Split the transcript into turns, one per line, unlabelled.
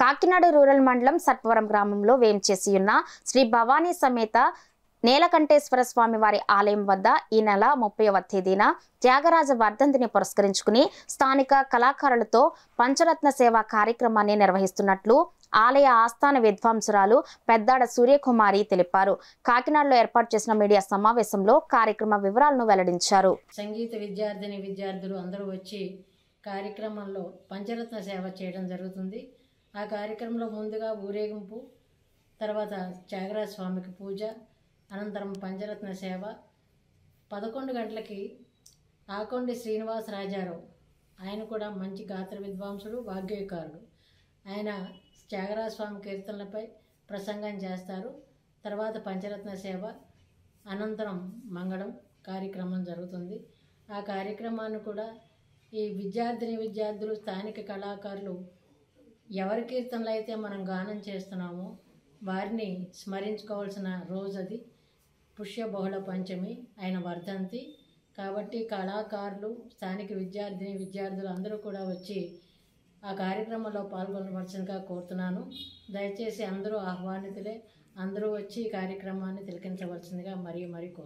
Kakinada rural మండలం సత్వరం గ్రామంలో వేంచేసి ఉన్న శ్రీ భవానీ సమేత నీలకంఠేశ్వర స్వామి వారి ఆలయం వద్ద ఈ నెల 30వ తేదీన త్యాగరాజ వర్ధంతిని పురస్కరించుకుని స్థానిక కళాకారులతో పంచరత్న సేవ కార్యక్రమాన్ని నిర్వహిస్తున్నట్లు ఆలయ ఆస్థాన విద్వాంసురాలు పెద్దాడ సూర్యకుమారి తెలిపారు. కాకినాడలో ఏర్పాటు చేసిన మీడియా సమావేశంలో కార్యక్రమ వివరాలను వెల్లడించారు.
సంగీత విద్యార్థులు అందరూ వచ్చి కార్యక్రమంలో పంచరత్న సేవ చేయడం జరుగుతుంది. ఆ కార్యక్రమంలో ముందుగా ఊరేగింపు, తర్వాత త్యాగరాజ స్వామికి పూజ, అనంతరం పంచరత్న సేవ. 11 గంటలకి ఆకొండి శ్రీనివాసరాజారావు, ఆయన కూడా మంచి గాత్ర విద్వాంసుడు, వాగ్గేయకారుడు. ఆయన త్యాగరాజ స్వామి కీర్తనలపై ప్రసంగం చేస్తారు. తర్వాత పంచరత్న సేవ, అనంతరం మంగళం కార్యక్రమం జరుగుతుంది. ఆ కార్యక్రమాన్ని కూడా ఈ విద్యార్థులు, స్థానిక కళాకారులు ఎవరి కీర్తనలు అయితే మనం గానం చేస్తున్నామో వారిని స్మరించుకోవాల్సిన రోజు అది. పుష్య బహుళ పంచమి, ఆయన వర్ధంతి కాబట్టి కళాకారులు, స్థానిక విద్యార్థులు అందరూ కూడా వచ్చి ఆ కార్యక్రమంలో పాల్గొనవలసిందిగా కోరుతున్నాను. దయచేసి అందరూ ఆహ్వానితులే, అందరూ వచ్చి ఈ కార్యక్రమాన్ని తిలకించవలసిందిగా మరీ కోరుతున్నాను.